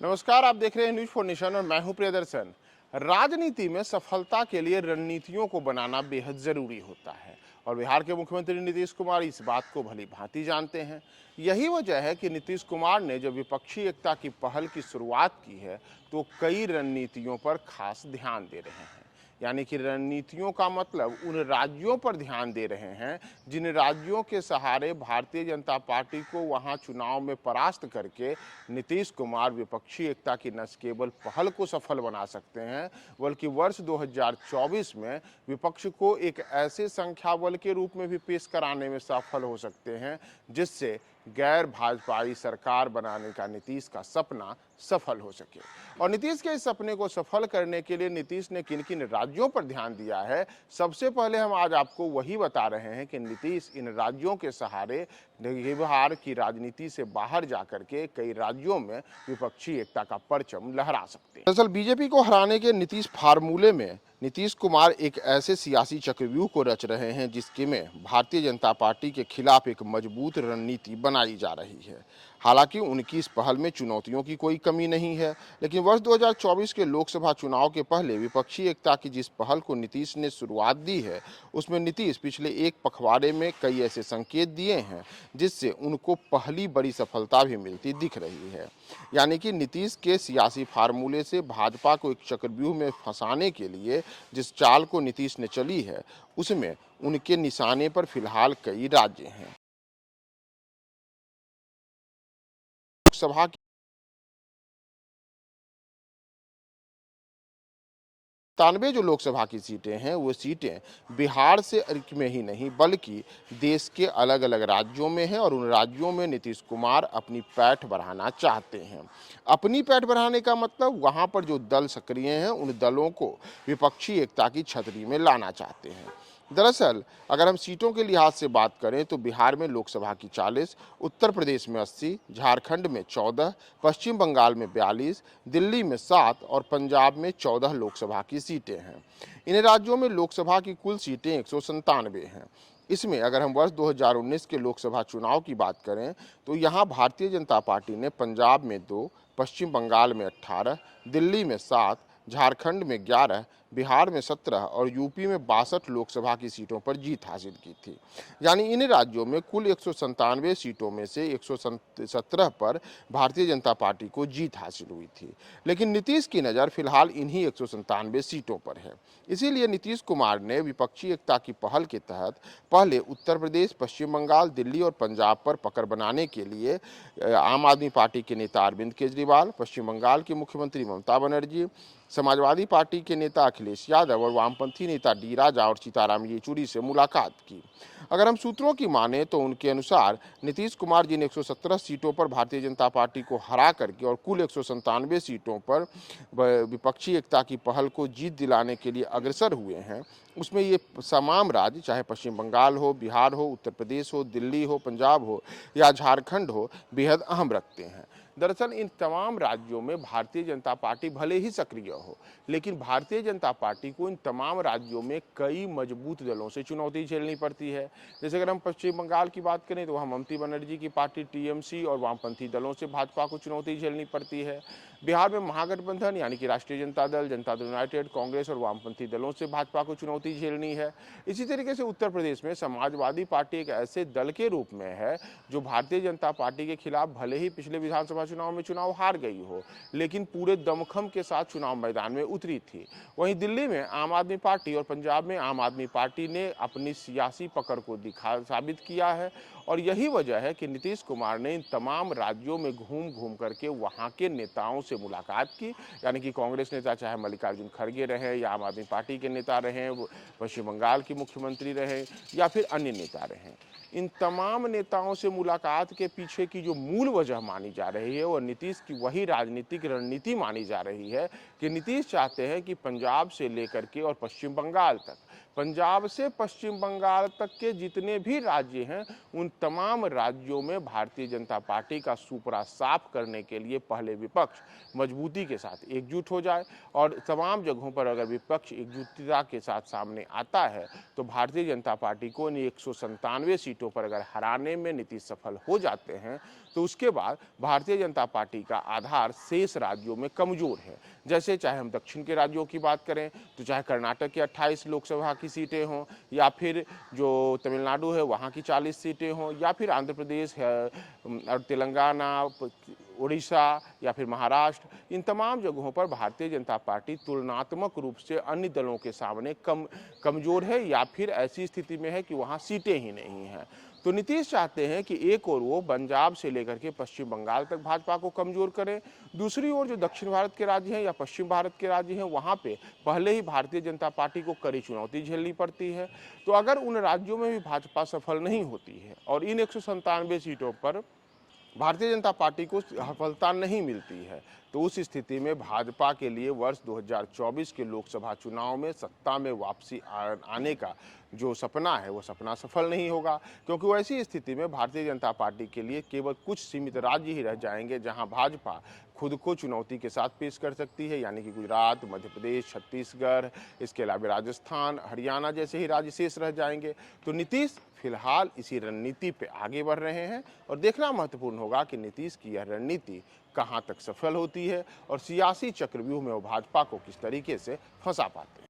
नमस्कार, आप देख रहे हैं न्यूज फॉर नेशन और मैं हूं प्रियदर्शन। राजनीति में सफलता के लिए रणनीतियों को बनाना बेहद जरूरी होता है और बिहार के मुख्यमंत्री नीतीश कुमार इस बात को भली भांति जानते हैं। यही वजह है कि नीतीश कुमार ने जब विपक्षी एकता की पहल की शुरुआत की है तो कई रणनीतियों पर खास ध्यान दे रहे हैं। यानी कि रणनीतियों का मतलब उन राज्यों पर ध्यान दे रहे हैं जिन राज्यों के सहारे भारतीय जनता पार्टी को वहां चुनाव में परास्त करके नीतीश कुमार विपक्षी एकता की न केवल पहल को सफल बना सकते हैं बल्कि वर्ष 2024 में विपक्ष को एक ऐसे संख्या बल के रूप में भी पेश कराने में सफल हो सकते हैं जिससे गैर भाजपाई सरकार बनाने का नीतीश का सपना सफल हो सके। और नीतीश के इस सपने को सफल करने के लिए नीतीश ने किन किन राज्यों पर ध्यान दिया है, सबसे पहले हम आज आपको वही बता रहे हैं कि नीतीश इन राज्यों के सहारे बिहार की राजनीति से बाहर जाकर के कई राज्यों में विपक्षी एकता का परचम लहरा सकते हैं। दरअसल बीजेपी को हराने के नीतीश फार्मूले में नीतीश कुमार एक ऐसे सियासी चक्रव्यूह को रच रहे हैं जिसके में भारतीय जनता पार्टी के खिलाफ एक मजबूत रणनीति बनाई जा रही है। हालांकि उनकी इस पहल में चुनौतियों की कोई कमी नहीं है, लेकिन वर्ष 2024 के लोकसभा चुनाव के पहले विपक्षी एकता की जिस पहल को नीतीश ने शुरुआत दी है उसमें नीतीश पिछले एक पखवाड़े में कई ऐसे संकेत दिए हैं जिससे उनको पहली बड़ी सफलता भी मिलती दिख रही है। यानी कि नीतीश के सियासी फार्मूले से भाजपा को एक चक्रव्यूह में फंसाने के लिए जिस चाल को नीतीश ने चली है उसमें उनके निशाने पर फिलहाल कई राज्य हैं। लोकसभा की 97 जो लोकसभा की सीटें हैं वो सीटें बिहार से में ही नहीं बल्कि देश के अलग अलग राज्यों में हैं और उन राज्यों में नीतीश कुमार अपनी पैठ बढ़ाना चाहते हैं। अपनी पैठ बढ़ाने का मतलब वहां पर जो दल सक्रिय हैं उन दलों को विपक्षी एकता की छतरी में लाना चाहते हैं। दरअसल अगर हम सीटों के लिहाज से बात करें तो बिहार में लोकसभा की 40, उत्तर प्रदेश में 80, झारखंड में 14, पश्चिम बंगाल में 42, दिल्ली में 7 और पंजाब में 14 लोकसभा की सीटें हैं। इन राज्यों में लोकसभा की कुल सीटें 197 हैं। इसमें अगर हम वर्ष 2019 के लोकसभा चुनाव की बात करें तो यहाँ भारतीय जनता पार्टी ने पंजाब में 2, पश्चिम बंगाल में 18, दिल्ली में 7, झारखंड में 11, बिहार में 17 और यूपी में 62 लोकसभा की सीटों पर जीत हासिल की थी। यानी इन राज्यों में कुल 197 सीटों में से 117 पर भारतीय जनता पार्टी को जीत हासिल हुई थी। लेकिन नीतीश की नज़र फिलहाल इन्हीं 197 सीटों पर है। इसीलिए नीतीश कुमार ने विपक्षी एकता की पहल के तहत पहले उत्तर प्रदेश, पश्चिम बंगाल, दिल्ली और पंजाब पर पकड़ बनाने के लिए आम आदमी पार्टी के नेता अरविंद केजरीवाल, पश्चिम बंगाल की मुख्यमंत्री ममता बनर्जी, समाजवादी पार्टी के नेता अखिलेश यादव और वामपंथी नेता डी राजा और सीताराम येचुरी से मुलाकात की। अगर हम सूत्रों की माने तो उनके अनुसार नीतीश कुमार जिन 117 सीटों पर भारतीय जनता पार्टी को हरा करके और कुल 197 सीटों पर विपक्षी एकता की पहल को जीत दिलाने के लिए अग्रसर हुए हैं उसमें ये तमाम राज्य, चाहे पश्चिम बंगाल हो, बिहार हो, उत्तर प्रदेश हो, दिल्ली हो, पंजाब हो या झारखंड हो, बेहद अहम रखते हैं। दरअसल इन तमाम राज्यों में भारतीय जनता पार्टी भले ही सक्रिय हो लेकिन भारतीय जनता पार्टी को इन तमाम राज्यों में कई मजबूत दलों से चुनौती झेलनी पड़ती है। जैसे अगर हम पश्चिम बंगाल की बात करें तो वहाँ ममता बनर्जी की पार्टी टीएमसी और वामपंथी दलों से भाजपा को चुनौती झेलनी पड़ती है। बिहार में महागठबंधन यानी कि राष्ट्रीय जनता दल, जनता दल यूनाइटेड, कांग्रेस और वामपंथी दलों से भाजपा को चुनौती झेलनी है। इसी तरीके से उत्तर प्रदेश में समाजवादी पार्टी एक ऐसे दल के रूप में है जो भारतीय जनता पार्टी के खिलाफ भले ही पिछले विधानसभा चुनाव में चुनाव हार गई हो लेकिन पूरे दमखम के साथ चुनाव मैदान में उतरी थी। वहीं दिल्ली में आम आदमी पार्टी और पंजाब में आम आदमी पार्टी ने अपनी सियासी पकड़ को साबित किया है और यही वजह है कि नीतीश कुमार ने इन तमाम राज्यों में घूम घूम करके वहां के नेताओं से मुलाकात की। यानी कि कांग्रेस नेता चाहे मल्लिकार्जुन खड़गे रहे या आम आदमी पार्टी के नेता रहे, पश्चिम बंगाल की मुख्यमंत्री रहे या फिर अन्य नेता रहे, इन तमाम नेताओं से मुलाकात के पीछे की जो मूल वजह मानी जा रही है वो नीतीश की वही राजनीतिक रणनीति मानी जा रही है कि नीतीश चाहते हैं कि पंजाब से लेकर के और पश्चिम बंगाल तक, पंजाब से पश्चिम बंगाल तक के जितने भी राज्य हैं उन तमाम राज्यों में भारतीय जनता पार्टी का सुपड़ा साफ करने के लिए पहले विपक्ष मजबूती के साथ एकजुट हो जाए और तमाम जगहों पर अगर विपक्ष एकजुटता के साथ सामने आता है तो भारतीय जनता पार्टी को इन 197 सीटों पर अगर हराने में नीतीश सफल हो जाते हैं तो उसके बाद भारतीय जनता पार्टी का आधार शेष राज्यों में कमजोर है। जैसे चाहे हम दक्षिण के राज्यों की बात करें तो चाहे कर्नाटक की 28 लोकसभा की सीटें हों, या फिर जो तमिलनाडु है वहाँ की 40 सीटें हों, या फिर आंध्र प्रदेश है और तेलंगाना, उड़ीसा या फिर महाराष्ट्र, इन तमाम जगहों पर भारतीय जनता पार्टी तुलनात्मक रूप से अन्य दलों के सामने कमजोर है, या फिर ऐसी स्थिति में है कि वहाँ सीटें ही नहीं हैं। तो नीतीश चाहते हैं कि एक और वो पंजाब से लेकर के पश्चिम बंगाल तक भाजपा को कमजोर करें, दूसरी ओर जो दक्षिण भारत के राज्य हैं या पश्चिम भारत के राज्य हैं वहाँ पे पहले ही भारतीय जनता पार्टी को कड़ी चुनौती झेलनी पड़ती है। तो अगर उन राज्यों में भी भाजपा सफल नहीं होती है और इन 197 सीटों पर भारतीय जनता पार्टी को सफलता नहीं मिलती है, तो उस स्थिति में भाजपा के लिए वर्ष 2024 के लोकसभा चुनाव में सत्ता में वापसी आने का जो सपना है वो सपना सफल नहीं होगा, क्योंकि वैसी स्थिति में भारतीय जनता पार्टी के लिए केवल कुछ सीमित राज्य ही रह जाएंगे जहां भाजपा खुद को चुनौती के साथ पेश कर सकती है, यानी कि गुजरात, मध्य प्रदेश, छत्तीसगढ़, इसके अलावा राजस्थान, हरियाणा जैसे ही राज्य शेष रह जाएंगे। तो नीतीश फिलहाल इसी रणनीति पे आगे बढ़ रहे हैं और देखना महत्वपूर्ण होगा कि नीतीश की यह रणनीति कहां तक सफल होती है और सियासी चक्रव्यूह में वो भाजपा को किस तरीके से फंसा पाते हैं।